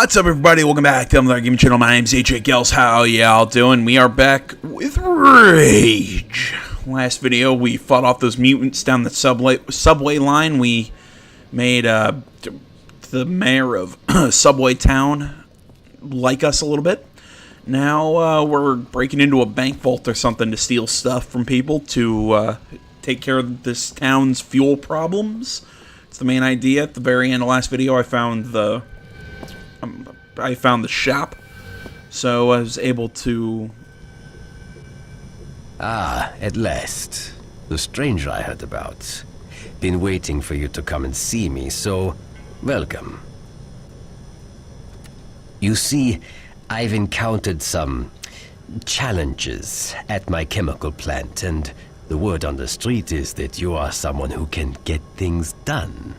What's up, everybody? Welcome back to another gaming channel. My name's AJ Gels. How y'all doing? We are back with Rage. Last video, we fought off those mutants down the subway line. We made the mayor of Subway Town like us a little bit. Now we're breaking into a bank vault or something to steal stuff from people to take care of this town's fuel problems. It's the main idea. At the very end of last video, I found the shop, so I was able to... Ah, at last. The stranger I heard about. Been waiting for you to come and see me, so welcome. You see, I've encountered some challenges at my chemical plant, and the word on the street is that you are someone who can get things done.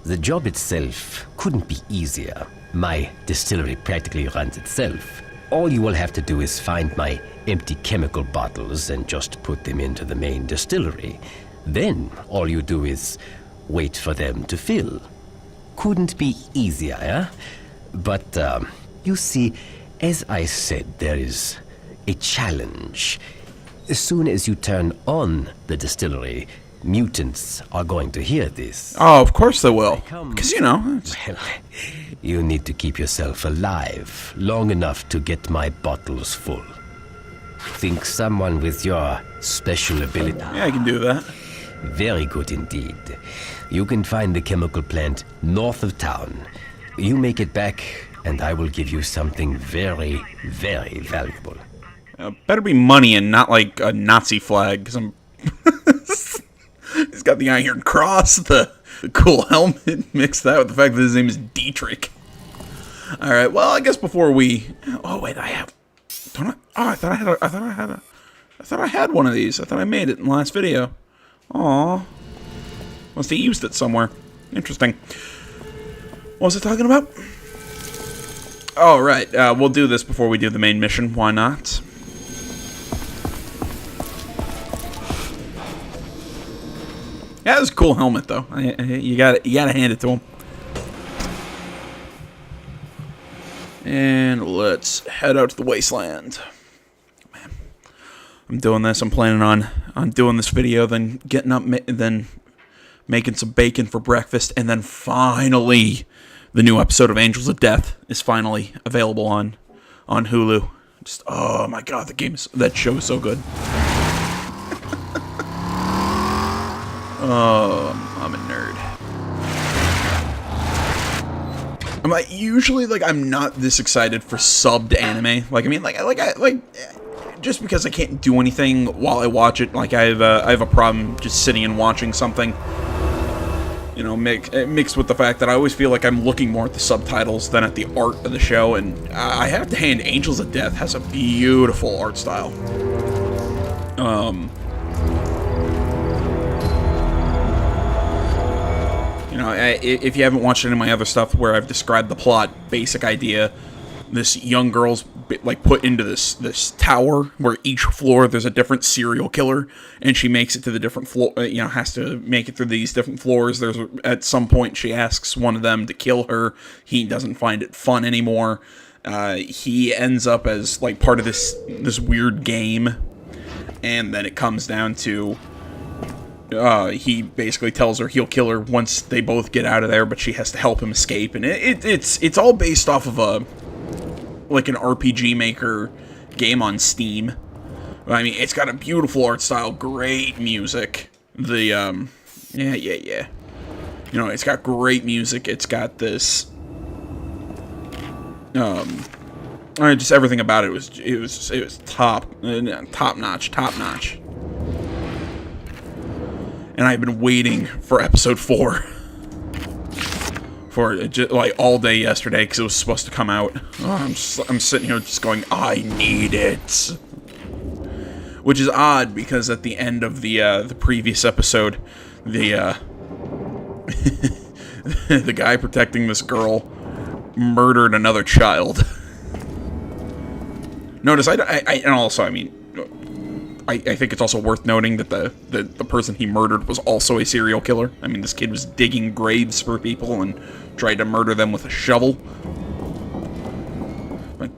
The job itself couldn't be easier. My distillery practically runs itself. All you will have to do is find my empty chemical bottles and just put them into the main distillery. Then all you do is wait for them to fill. Couldn't be easier, eh? But, you see, as I said, there is a challenge. As soon as you turn on the distillery, mutants are going to hear this. Oh, of course they will. Because, you know... Well, you need to keep yourself alive long enough to get my bottles full. Think someone with your special ability. Yeah, I can do that. Very good indeed. You can find the chemical plant north of town. You make it back, and I will give you something very, very valuable. Better be money and not like a Nazi flag, because I'm... He's got the Iron Cross, the cool helmet, mix that with the fact that his name is Dietrich. Alright, well, I guess before we... Oh, wait, I have... Don't I... Oh, I thought I had one of these. I thought I made it in the last video. Aw. Must have used it somewhere. Interesting. What was I talking about? Oh, right. We'll do this before we do the main mission. Why not? Yeah, that was a cool helmet, though. You gotta hand it to him. And let's head out to the wasteland. Man, I'm doing this. I'm planning on doing this video, then getting up, then making some bacon for breakfast, and then finally, the new episode of Angels of Death is finally available on Hulu. Just, oh my god, that show is so good. Oh, I'm a nerd. I'm like, usually, like, I'm not this excited for subbed anime. Like, I mean, like, just because I can't do anything while I watch it. Like, I have a problem just sitting and watching something. You know, mixed with the fact that I always feel like I'm looking more at the subtitles than at the art of the show. And I have to hand, Angels of Death has a beautiful art style. You know, if you haven't watched any of my other stuff where I've described the plot, basic idea, this young girl's like put into this tower where each floor there's a different serial killer, and she makes it to the different floor. You know, has to make it through these different floors. At some point she asks one of them to kill her. He doesn't find it fun anymore. He ends up as like part of this weird game, and then it comes down to. He basically tells her he'll kill her once they both get out of there, but she has to help him escape, and it's all based off of an RPG Maker game on Steam. I mean, it's got a beautiful art style, great music. Yeah. You know, it's got great music. It's got this, just everything about it was top notch. And I've been waiting for episode 4 for like all day yesterday because it was supposed to come out. Oh, I'm sitting here just going, I need it. Which is odd because at the end of the previous episode, the the guy protecting this girl murdered another child. Notice and also, I mean. I think it's also worth noting that the person he murdered was also a serial killer. I mean, this kid was digging graves for people and tried to murder them with a shovel.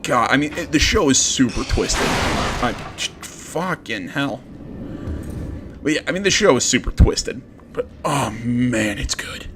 God, I mean, the show is super twisted. Fucking hell. But yeah, I mean, the show is super twisted. But, oh man, it's good.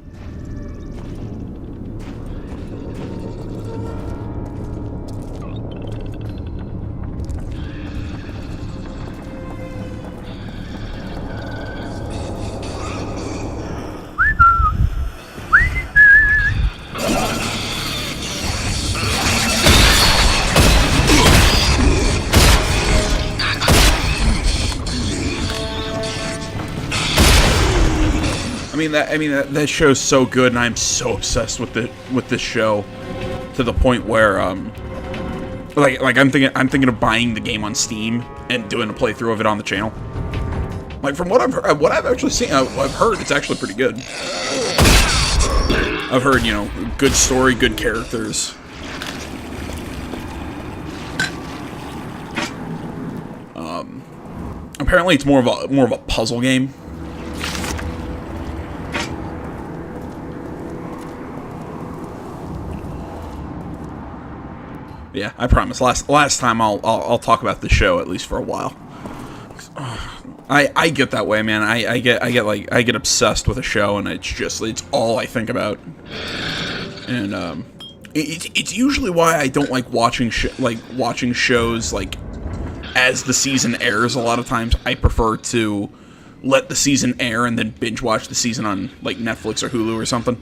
That show's so good, and I'm so obsessed with this show to the point where like I'm thinking of buying the game on Steam and doing a playthrough of it on the channel. Like, from what I've actually seen, I've heard it's actually pretty good. I've heard, you know, good story, good characters. Apparently it's more of a puzzle game. Yeah, I promise. Last time I'll talk about the show at least for a while. I get that way, man. I get obsessed with a show, and it's all I think about. And it's usually why I don't like watching shows like as the season airs. A lot of times I prefer to let the season air and then binge watch the season on like Netflix or Hulu or something.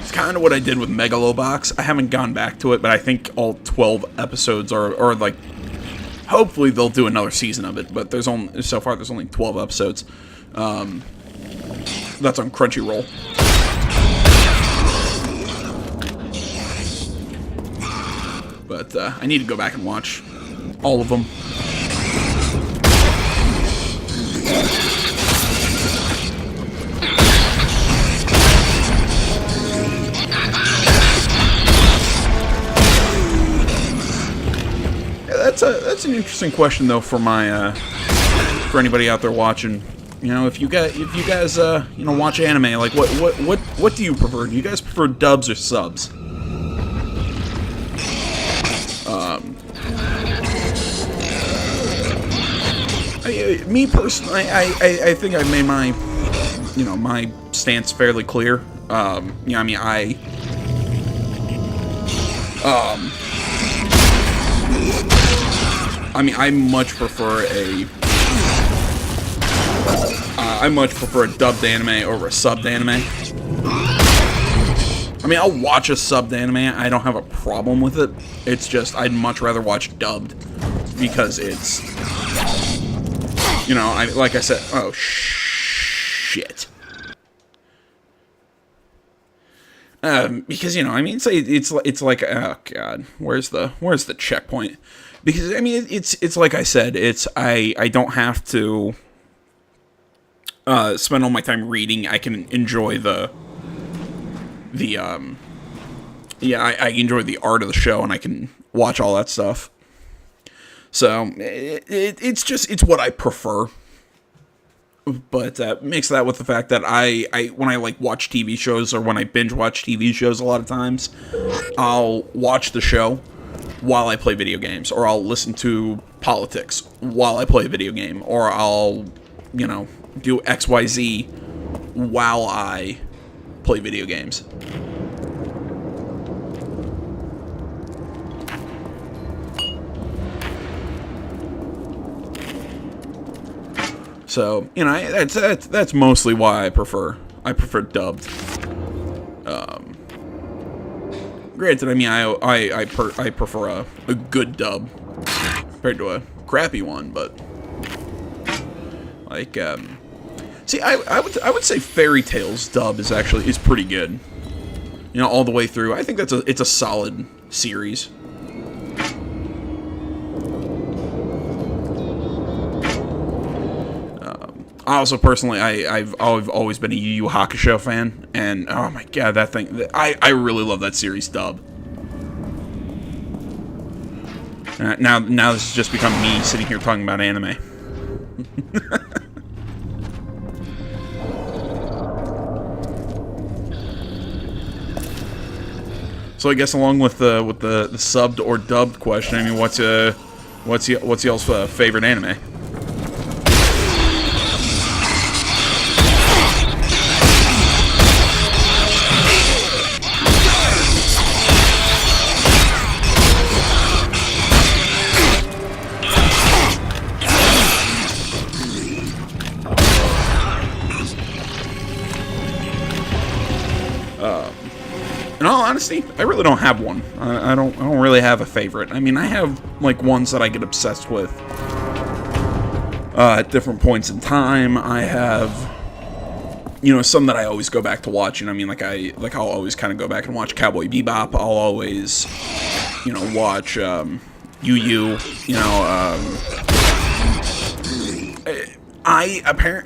It's kind of what I did with Megalobox. I haven't gone back to it, but I think all 12 episodes are like, hopefully they'll do another season of it, but there's only 12 episodes. That's on Crunchyroll. But I need to go back and watch all of them. That's an interesting question though for for anybody out there watching. You know, if you guys you know, watch anime, like what do you prefer? Do you guys prefer dubs or subs? Me personally, I think I made my stance fairly clear. I much prefer a dubbed anime over a subbed anime. I mean, I'll watch a subbed anime. I don't have a problem with it. It's just I'd much rather watch dubbed because it's, you know, like I said. Oh shit. Because, you know, I mean, it's like, oh god, where's the checkpoint? Because I mean, it's like I said, I don't have to spend all my time reading. I can enjoy I enjoy the art of the show, and I can watch all that stuff. So it's what I prefer. But mix that with the fact that when I like watch TV shows, or when I binge watch TV shows, a lot of times I'll watch the show while I play video games, or I'll listen to politics while I play a video game, or I'll, you know, do XYZ while I play video games. So, you know, that's mostly why I prefer dubbed. Granted, I mean, I prefer a good dub compared to a crappy one, but like, see, I would say Fairy Tail's dub is pretty good. You know, all the way through. I think it's a solid series. I also personally, I've always been a Yu Yu Hakusho fan, and oh my god, that thing, I really love that series dub. Now this has just become me sitting here talking about anime. So I guess along with the subbed or dubbed question, I mean, what's y'all's favorite anime? In all honesty, I really don't have one. I don't really have a favorite. I mean, I have like ones that I get obsessed with at different points in time. I have, some that I always go back to watching. I mean, I'll always kind of go back and watch Cowboy Bebop. I'll always, watch Yu Yu.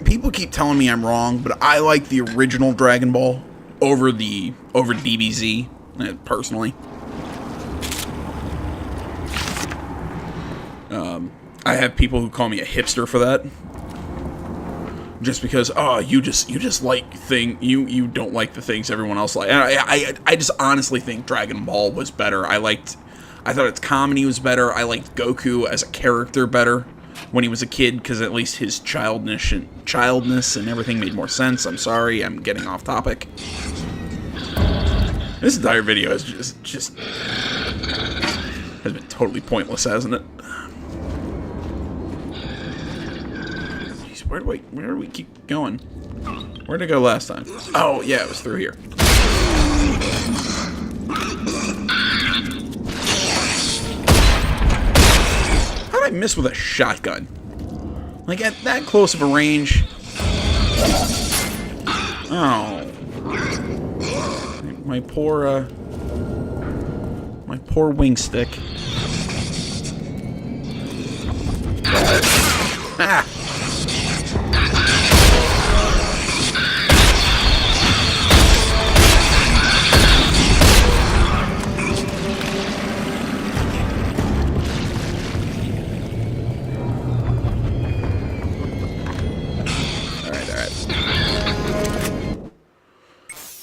People keep telling me I'm wrong, but I like the original Dragon Ball over DBZ, personally. I have people who call me a hipster for that, just because you just like you don't like the things everyone else like. And I just honestly think Dragon Ball was better. I thought its comedy was better. I liked Goku as a character better when he was a kid, because at least his childness and everything made more sense. I'm sorry, I'm getting off topic. This entire video is just has been totally pointless, hasn't it? Jeez, where do we keep going? Where'd I go last time? Oh yeah, it was through here. How'd I miss with a shotgun? Like, at that close of a range? Oh. My poor wing stick. Ah!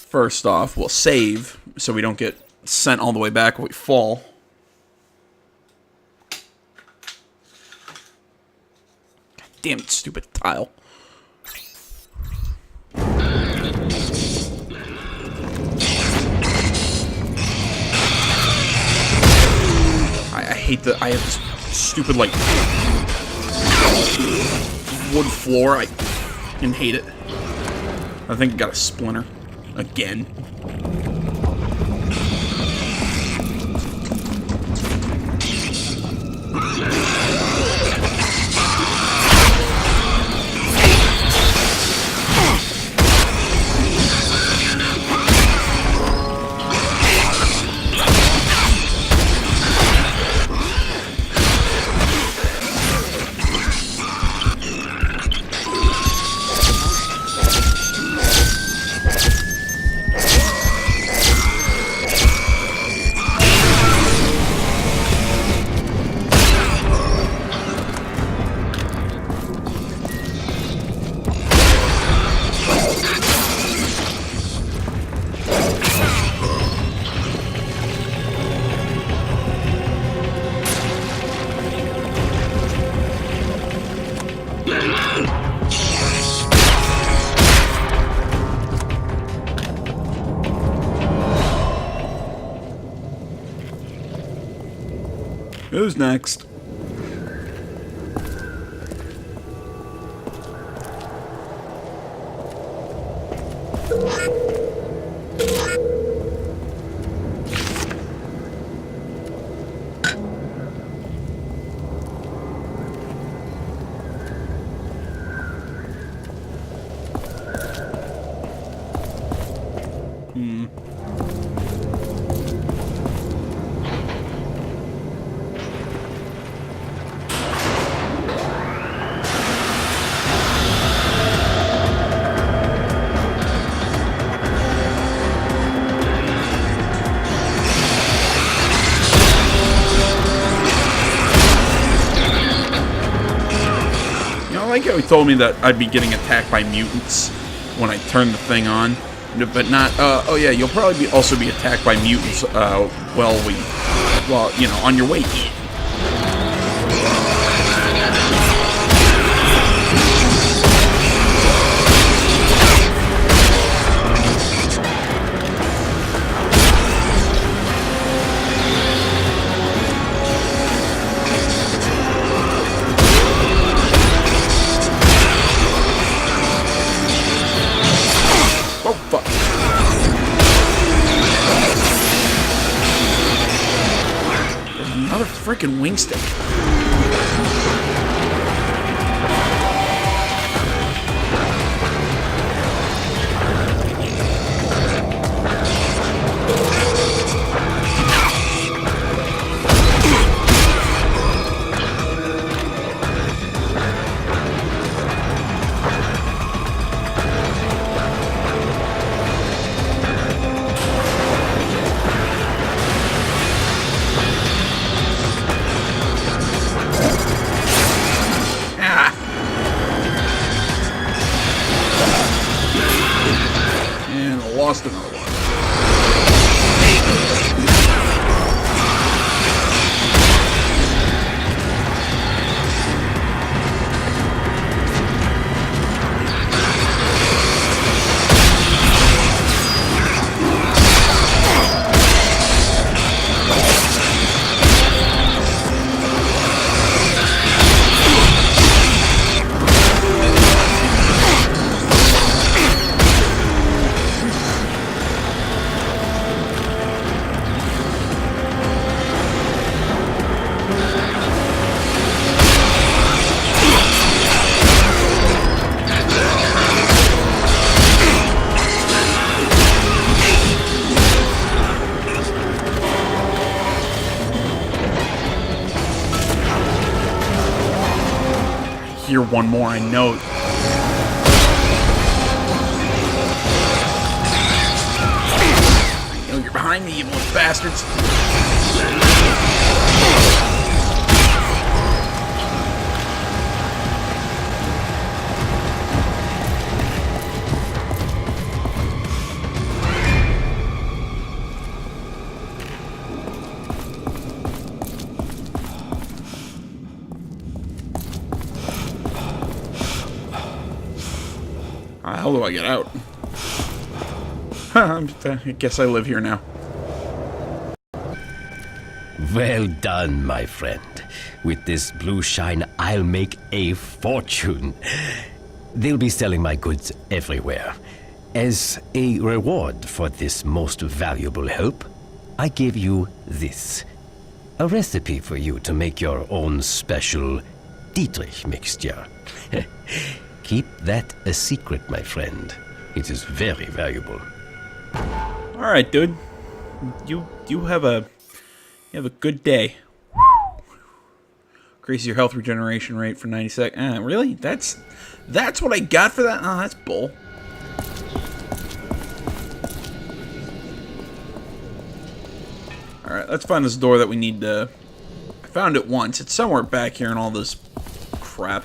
First off, we'll save so we don't get sent all the way back when we fall. God damn it, stupid tile. I hate that I have this stupid, like, wood floor. I can hate it. I think I got a splinter. Again. Who's next? I like how he told me that I'd be getting attacked by mutants when I turn the thing on. No, but not. Oh yeah, you'll probably also be attacked by mutants. Well, you know, on your way in. Oh fuck. Another freaking wing stick. Lost another one. Hear one more, I know. I know you're behind me, you little bastards. How do I get out? I guess I live here now. Well done, my friend. With this blue shine, I'll make a fortune. They'll be selling my goods everywhere. As a reward for this most valuable help, I give you this. A recipe for you to make your own special Dietrich mixture. Keep that a secret, my friend. It is very valuable. All right, dude. You have a good day. Increase your health regeneration rate for 90 seconds. Really? That's what I got for that? Oh, that's bull. All right, let's find this door that we need to. I found it once. It's somewhere back here in all this crap.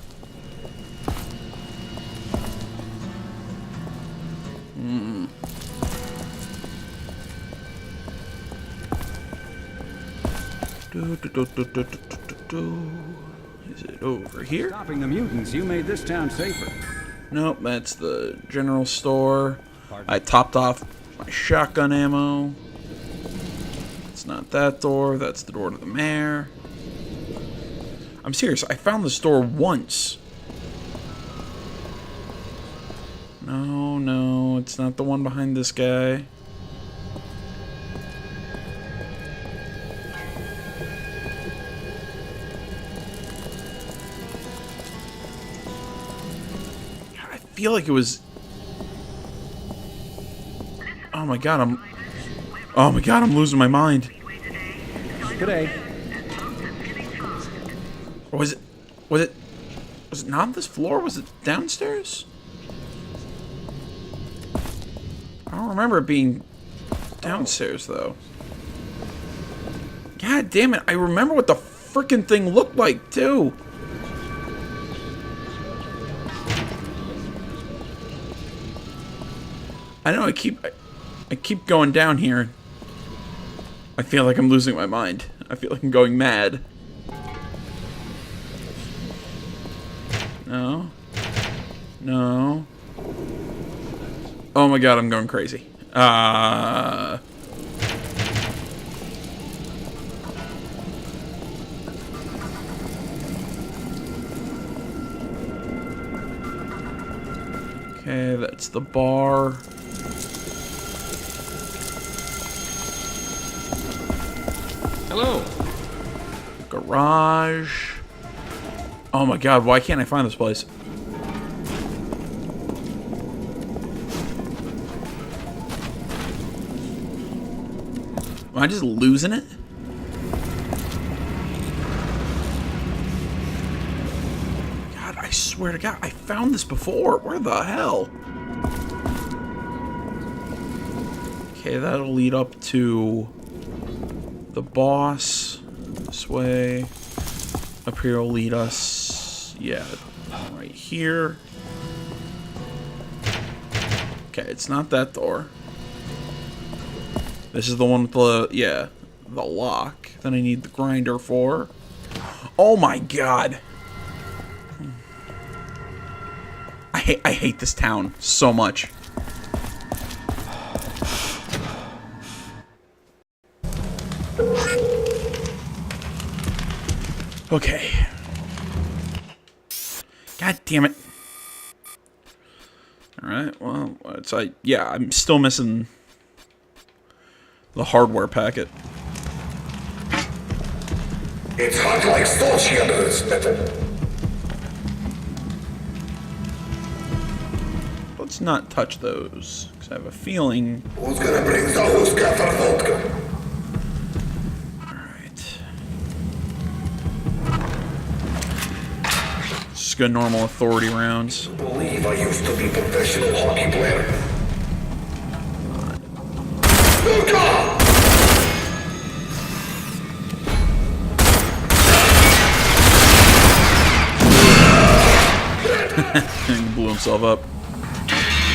Is it over here? Stopping the mutants, you made this town safer. Nope, that's the general store. I topped off my shotgun ammo. It's not that door. That's the door to the mayor. I'm serious. I found this door once. No, it's not the one behind this guy. I feel like it was. Oh my god, I'm losing my mind. Today. Or was it not on this floor? Was it downstairs? I don't remember it being downstairs though. God damn it, I remember what the frickin' thing looked like too. I know I keep going down here. I feel like I'm losing my mind. I feel like I'm going mad. No. No. Oh my god, I'm going crazy. Okay, that's the bar. Hello. Garage. Oh my god, why can't I find this place? Am I just losing it? God, I swear to God, I found this before. Where the hell? Okay, that'll lead up to the boss. This way. Up here will lead us, yeah, right here. Okay, it's not that door. This is the one with the, yeah, the lock. Then I need the grinder for. Oh my god. I hate this town so much. Okay. God damn it. Alright, well, it's like, yeah, I'm still missing the hardware packet. It's hot like stolci under this metal. Let's not touch those, because I have a feeling... Who's gonna bring the Huska for vodka? Just go normal authority rounds. I believe I used to be a professional hockey player. Luka! He blew himself up.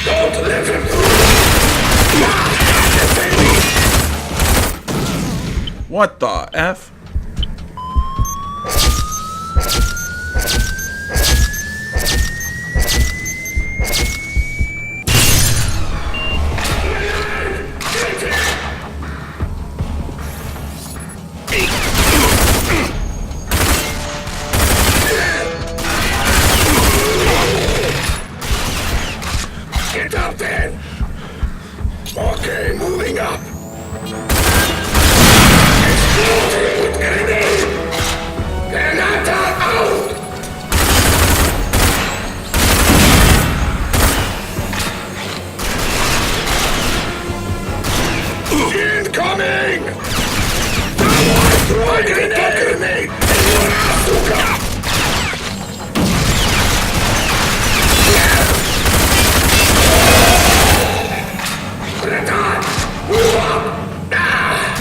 Don't let him through! What the F? Get up then! Okay, moving up. Exploding with grenade! Granata out! Incoming! Someone throw a grenade! Anyone else who come? Move up! Ah!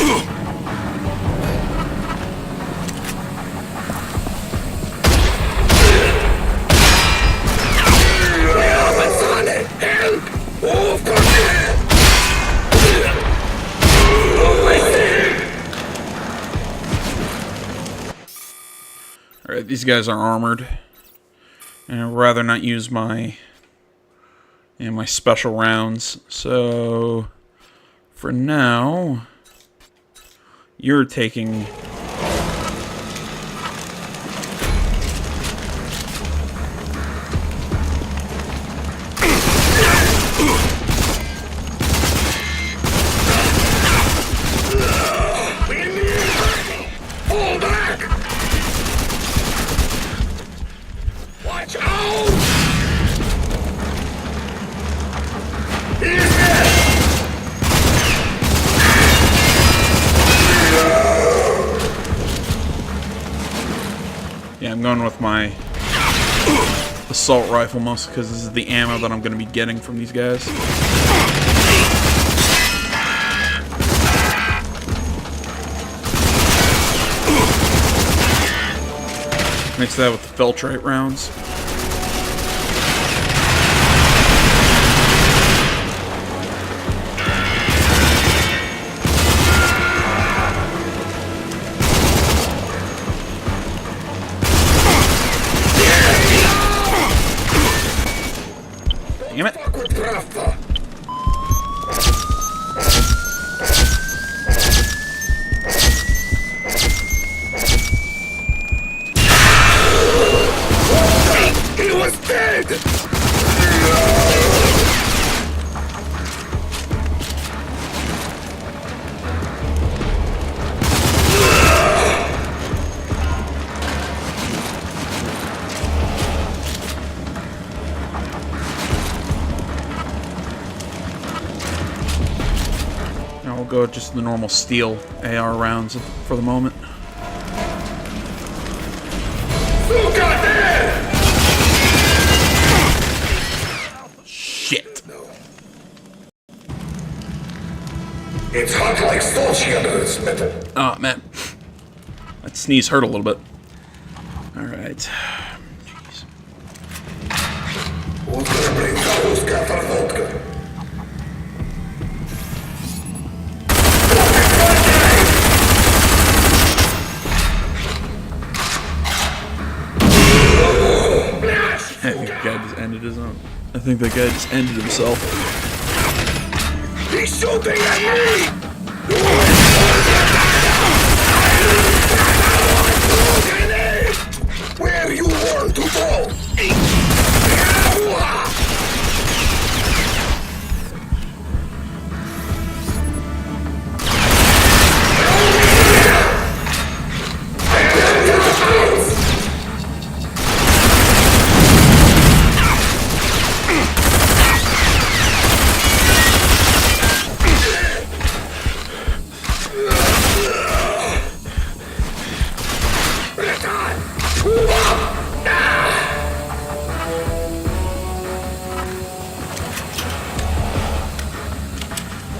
Help! Move quickly! Alright, these guys are armored. And I'd rather not use my my special rounds. So for now, you're taking Fall back! Watch out! He's dead! yeah, I'm going with my assault rifle mostly because this is the ammo that I'm going to be getting from these guys. Mix that with the Feltrite rounds. Damn it. Fuck with Rafa. He was dead! Now we'll go just the normal steel AR rounds for the moment. Look at there! Shit. It's hot like Stolchianer's metal. Oh, man. That sneeze hurt a little bit. Alright. Jeez. Who's gonna bring Kaluska for vodka? I think the guy just ended his own. I think that guy just ended himself. He's shooting at me! Where you want to go?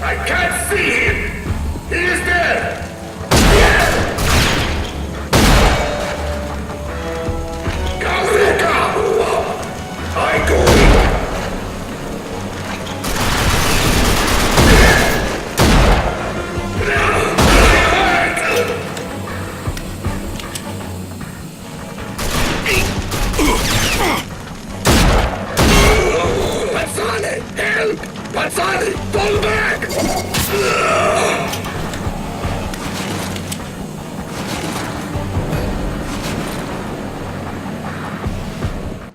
I can't see him! He is there! Kaluska! I go in! Pazzani! Help! Pazzani! Fall back!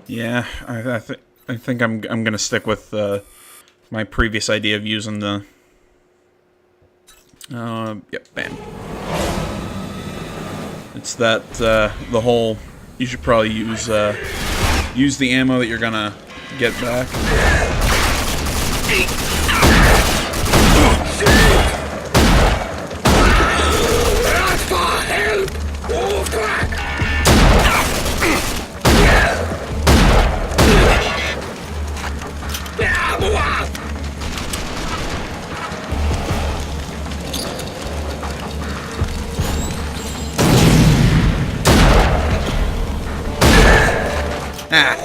Yeah, I think I'm gonna stick with my previous idea of using the yep, bam. It's that the whole you should probably use the ammo that you're gonna get back. Rafa, help! Oh, fuck! Ah.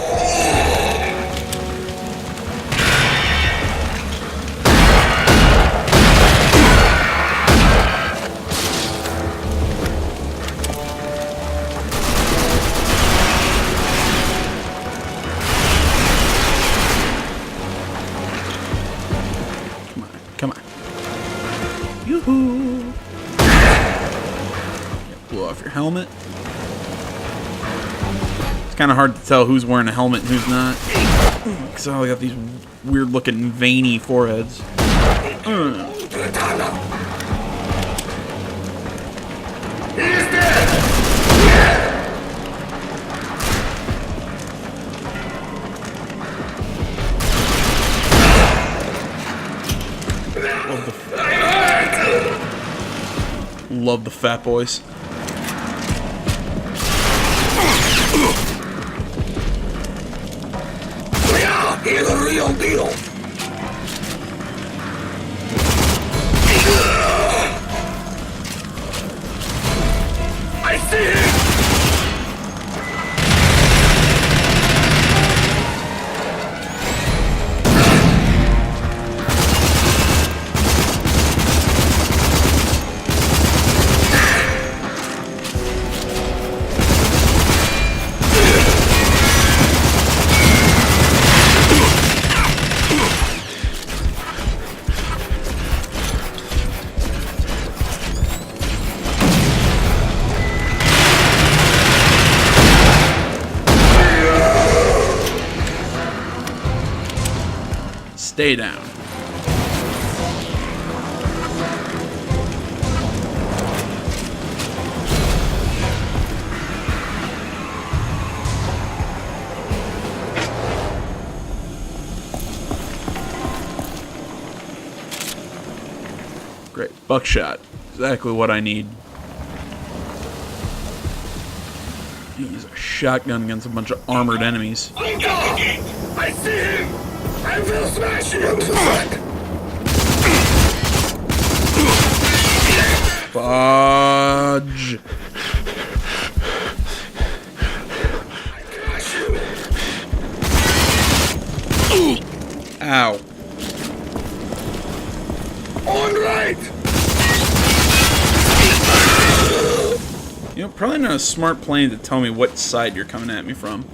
Come on. Yoo-hoo! Blow off your helmet. It's kind of hard to tell who's wearing a helmet and who's not. Because all got these weird looking veiny foreheads. He's dead! Love the fat boys. Yeah, he's the real deal! I see him! Stay down. Great. Buckshot. Exactly what I need. Use a shotgun against a bunch of armored enemies. Uncle! I see him! I will smash him into that! Fudge. I crush you! Ow. On right! You know, probably not a smart plan to tell me what side you're coming at me from.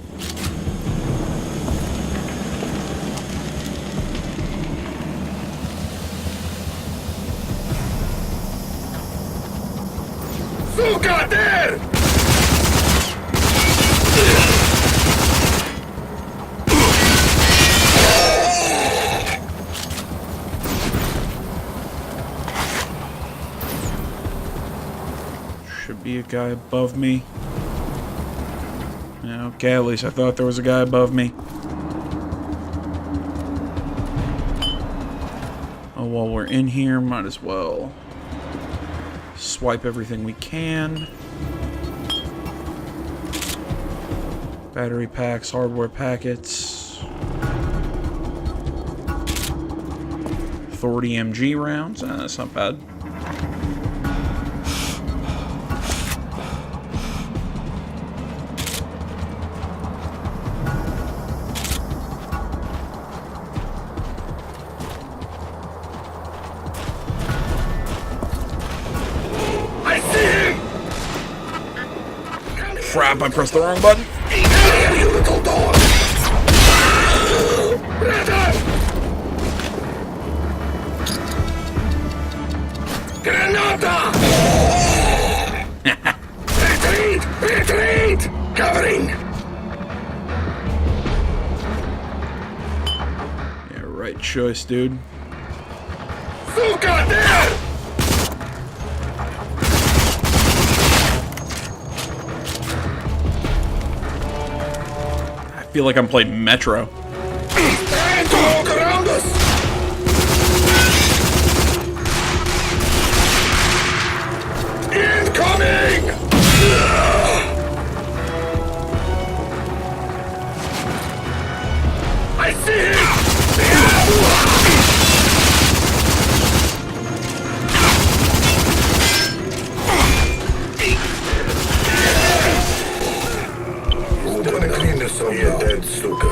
Suka, there! Should be a guy above me. Yeah, okay, at least I thought there was a guy above me. Oh, while we're in here, might as well swipe everything we can. Battery packs, hardware packets. 30 MG rounds. That's not bad. I see him! Crap, I pressed the wrong button. Here, you little dog! Brother! Granada! Retreat! Retreat! Covering! Yeah, right choice, dude. Suka, there! I feel like I'm playing Metro. Trying to walk around us! Incoming! I see him! Who's gonna clean this up, you dead Suka?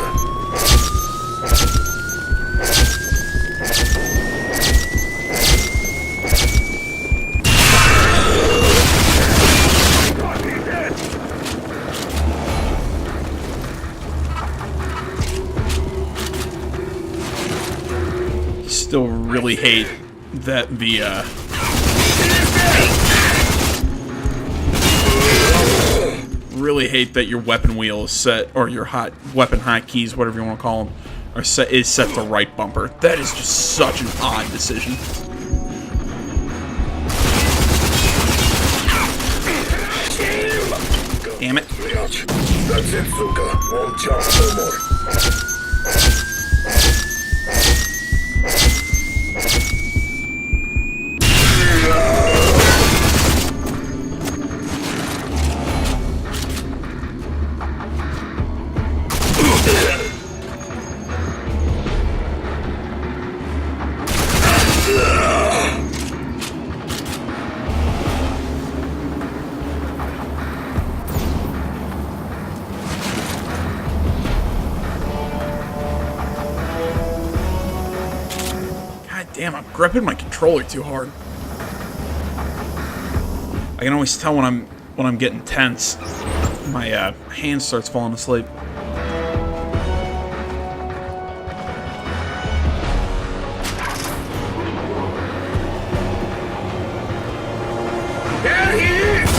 Still really hate that the really hate that your weapon wheel is set, or your weapon hotkeys, whatever you want to call them, are set to right bumper. That is just such an odd decision. Damn it. That's it, Suka. Won't jump no more. God damn, I'm gripping my controller too hard. I can always tell when I'm getting tense. My hand starts falling asleep. There he is!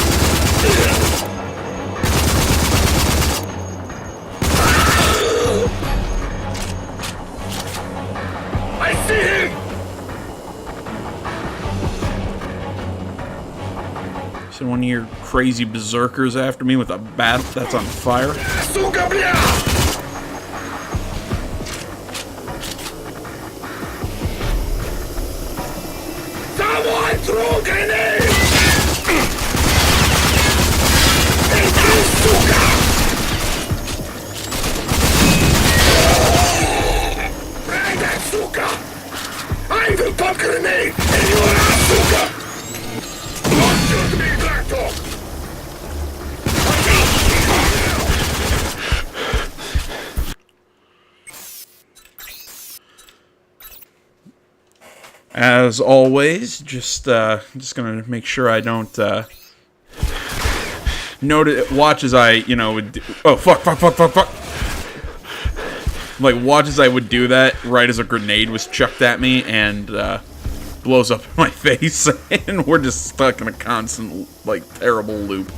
So one of your crazy berserkers after me with a bat that's on fire. Сука, бля! Someone throw a grenade! Иди, сука! Bring that, сука! I will pop grenade in your ass, сука! Don't shoot me, Black Dog! As always, just gonna make sure I don't watch as I, you know, would do, oh fuck. Like watch as I would do that right as a grenade was chucked at me and blows up in my face, and we're just stuck in a constant like terrible loop.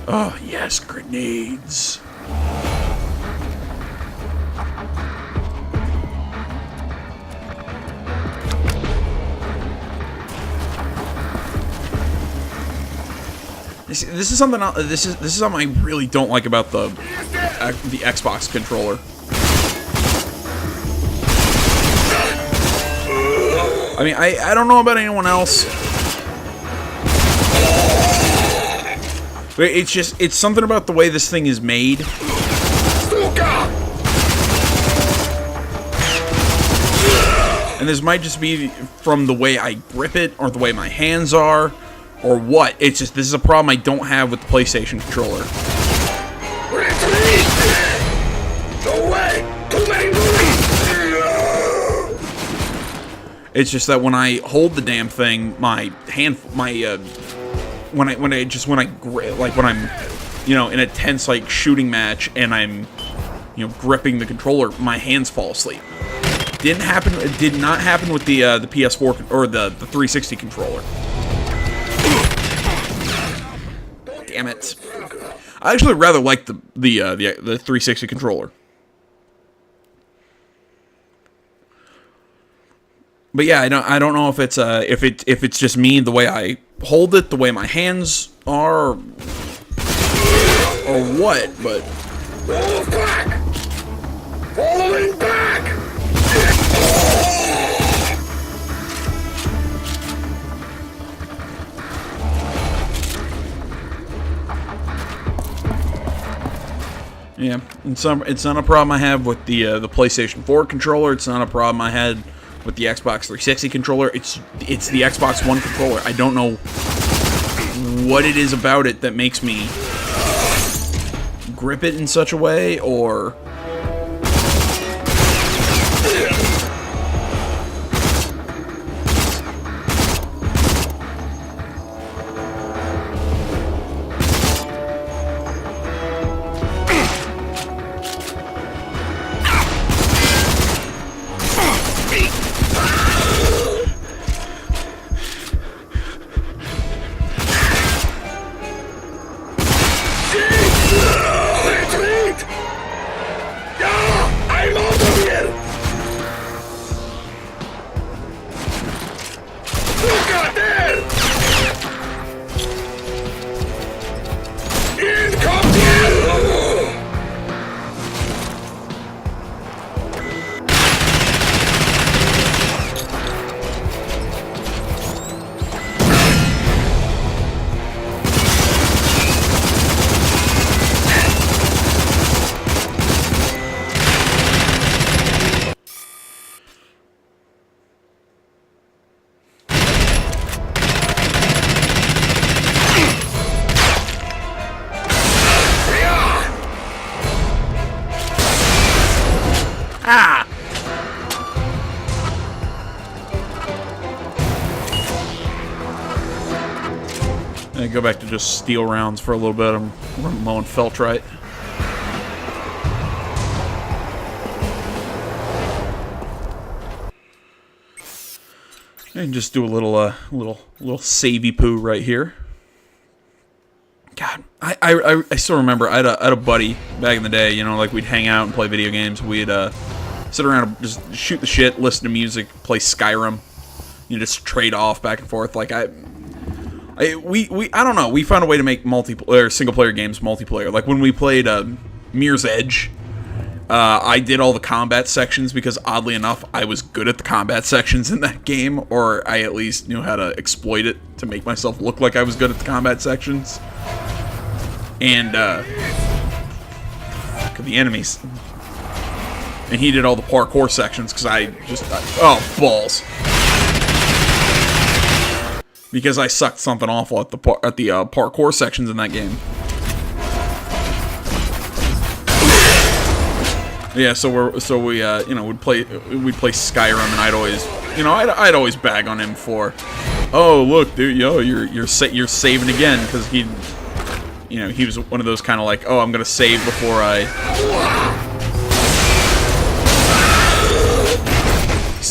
Oh yes, grenades. This is something. This is something I really don't like about the Xbox controller. I mean, I don't know about anyone else, but it's something about the way this thing is made. And this might just be from the way I grip it or the way my hands are. Or what? It's just, this is a problem I don't have with the PlayStation controller. Retreat! No way! Too many It's just that when I hold the damn thing, my hand, when I'm, you know, in a tense like shooting match and I'm, you know, gripping the controller, my hands fall asleep. It did not happen with the PS4 or the 360 controller. Damn it! I actually rather like the 360 controller. But yeah, I don't know if it's if it's just me, the way I hold it, the way my hands are, or what. But Fall back! Following back! yeah, it's not a problem I have with the PlayStation 4 controller. It's not a problem I had with the Xbox 360 controller. It's the Xbox One controller. I don't know what it is about it that makes me grip it in such a way, or Retreat! Yeah! I'm out of here! Look out there! Income here! ah! I go back to just steel rounds for a little bit. I'm running low on Feltrite. And just do a little savey poo right here. God, I still remember I had a buddy back in the day. You know, like we'd hang out and play video games. We'd sit around and just shoot the shit, listen to music, play Skyrim. You just trade off back and forth. Like I don't know. We found a way to make multiplayer, single player games multiplayer. Like when we played Mirror's Edge, I did all the combat sections because oddly enough, I was good at the combat sections in that game, or I at least knew how to exploit it to make myself look like I was good at the combat sections. And the enemies. And he did all the parkour sections because oh, balls. Because I sucked something awful at the parkour sections in that game. Yeah, so we we'd play Skyrim, and I'd always bag on him for, oh look dude, you're saving again, because he was one of those kind of like, oh, I'm gonna save before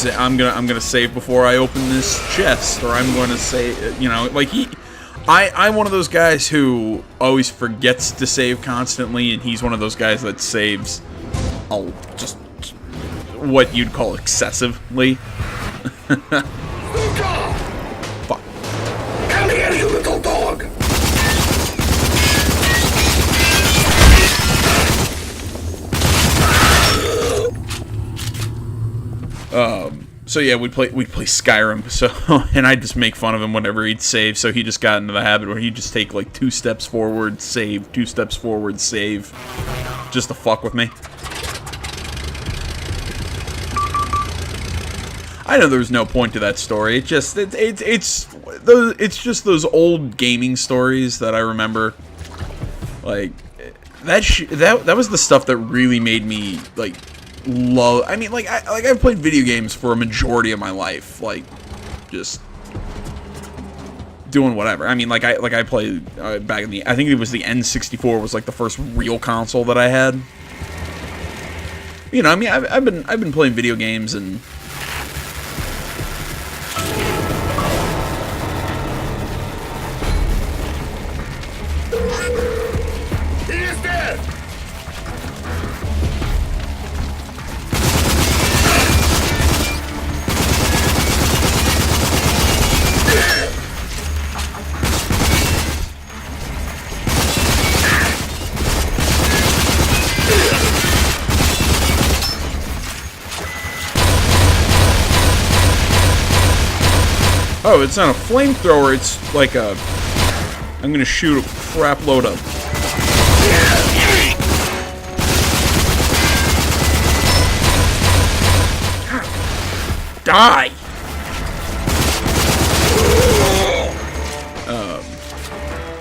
I'm gonna save before I open this chest, or I'm gonna say, like I'm one of those guys who always forgets to save constantly, and he's one of those guys that saves just what you'd call excessively. Fuck. Come here, you little dog! So yeah, we'd play Skyrim. So and I'd just make fun of him whenever he'd save. So he just got into the habit where he'd just take like 2 steps forward, save, 2 steps forward, save, just to fuck with me. I know there's no point to that story. It's just those old gaming stories that I remember. Like that was the stuff that really made me like love. I mean, I've played video games for a majority of my life, like just doing whatever. I mean, I played back in the, I think it was the N64 was like the first real console that I had. I mean, I've been playing video games and. Oh, it's not a flamethrower, it's like a... I'm gonna shoot a crap load of... Die!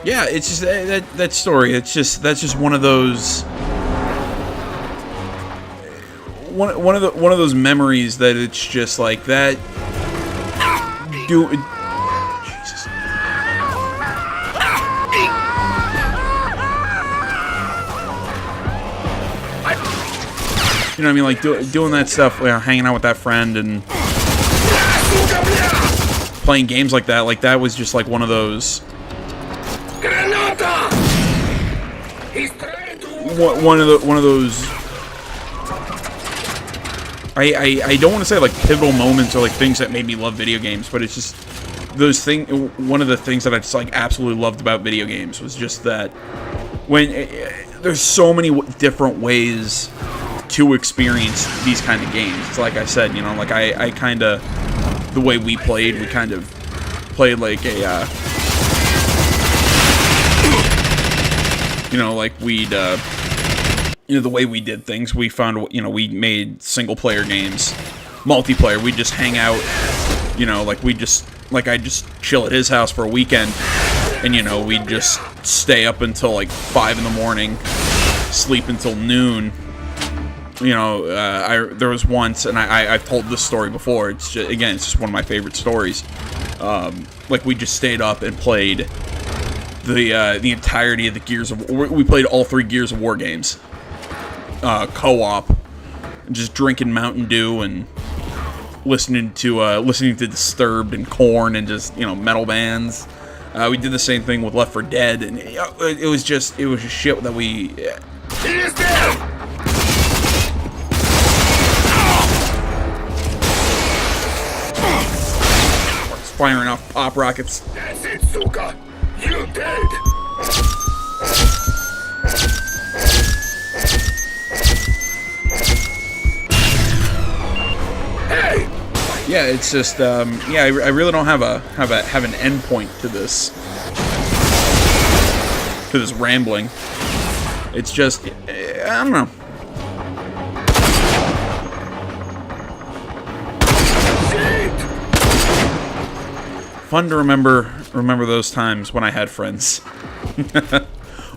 Yeah, it's just that story. That's just one of those... One of those memories that it's just like that... Jesus. You know what I mean? Like doing that stuff, hanging out with that friend and playing games like that. Like that was just like one of those. One of those. I don't want to say like pivotal moments or like things that made me love video games, but it's just those things. One of the things that I just like absolutely loved about video games was just that when there's so many different ways to experience these kind of games. It's like I said, like I kind of, the way we kind of played like a, like we'd, the way we did things, we found, we made single player games, multiplayer. We'd just hang out, I'd just chill at his house for a weekend, and, we'd just stay up until like 5 in the morning, sleep until noon. There was once, and I've told this story before, it's just one of my favorite stories. We just stayed up and played the entirety of the Gears of War. We played all 3 Gears of War games. Co-op, just drinking Mountain Dew and listening to Disturbed and Korn and just metal bands. We did the same thing with Left 4 Dead, and it was just shit that we. He is dead! firing off pop rockets. That's it, Suka. You dead. Hey! Yeah, it's just yeah, I really don't have an end point to this rambling. It's just I don't know. Fun to remember those times when I had friends,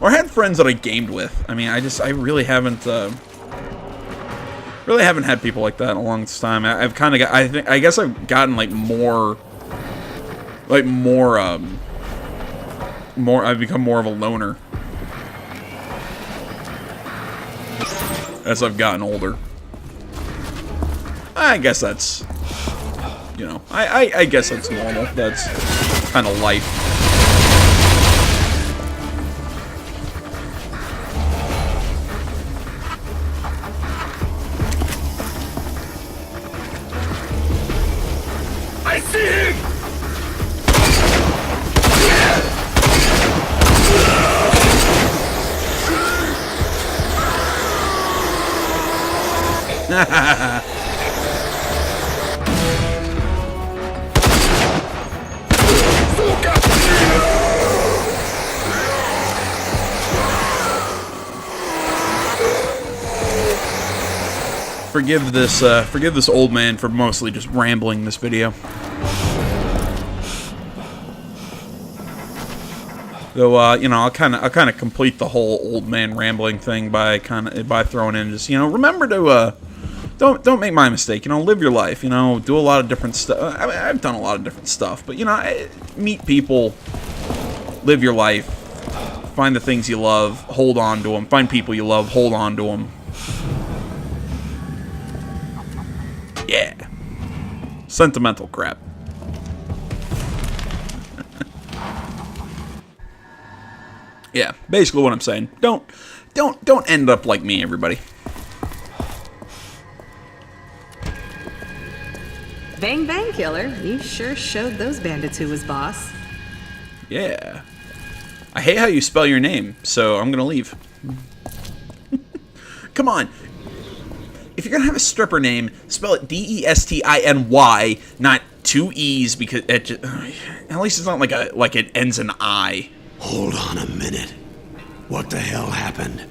or had friends that I gamed with. I mean, I really haven't had people like that in a long time. I've kind of got, I guess I've gotten more. I've become more of a loner as I've gotten older. I guess that's, you know, I guess that's normal. That's kind of life. I see him! Forgive this old man for mostly just rambling this video. Though, you know, I'll kind of complete the whole old man rambling thing by throwing in just, you know, remember to don't make my mistake. You know, live your life. You know, do a lot of different stuff. I mean, I've done a lot of different stuff, but you know, meet people, live your life, find the things you love, hold on to them. Find people you love, hold on to them. Yeah, sentimental crap. Yeah, basically what I'm saying. Don't end up like me, everybody. Bang Bang Killer, you sure showed those bandits who was boss. Yeah. I hate how you spell your name, so I'm gonna leave. Come on. If you're gonna have a stripper name, spell it D-E-S-T-I-N-Y, not two E's, because it just, at least it's not like it ends in I. Hold on a minute. What the hell happened?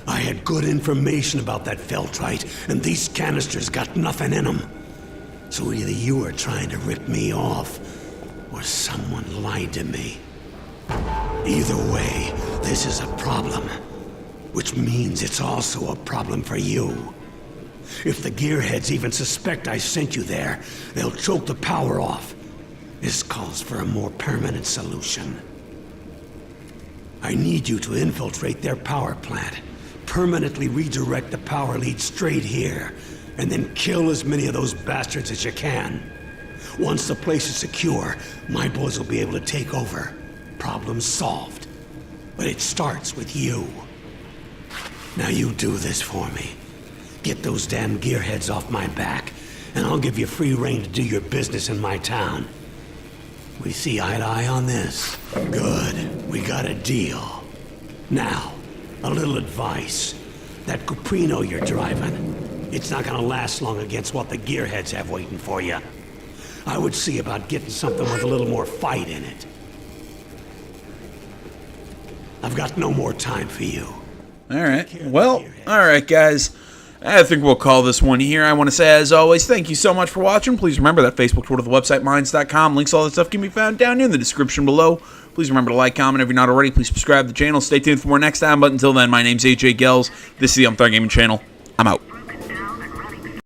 I had good information about that Feltrite, and these canisters got nothing in them. So either you were trying to rip me off, or someone lied to me. Either way, this is a problem. Which means it's also a problem for you. If the gearheads even suspect I sent you there, they'll choke the power off. This calls for a more permanent solution. I need you to infiltrate their power plant, permanently redirect the power lead straight here, and then kill as many of those bastards as you can. Once the place is secure, my boys will be able to take over. Problem solved. But it starts with you. Now you do this for me. Get those damn gearheads off my back, and I'll give you free rein to do your business in my town. We see eye to eye on this. Good. We got a deal. Now, a little advice. That Cuprino you're driving, it's not gonna last long against what the gearheads have waiting for you. I would see about getting something with a little more fight in it. I've got no more time for you. Alright. Well, alright, guys. I think we'll call this one here. I want to say, as always, thank you so much for watching. Please remember that Facebook, Twitter, the website, Minds.com. Links, all that stuff can be found down in the description below. Please remember to like, comment if you're not already. Please subscribe to the channel. Stay tuned for more next time. But until then, my name's AJ Gels. This is the Thar Gaming Channel. I'm out.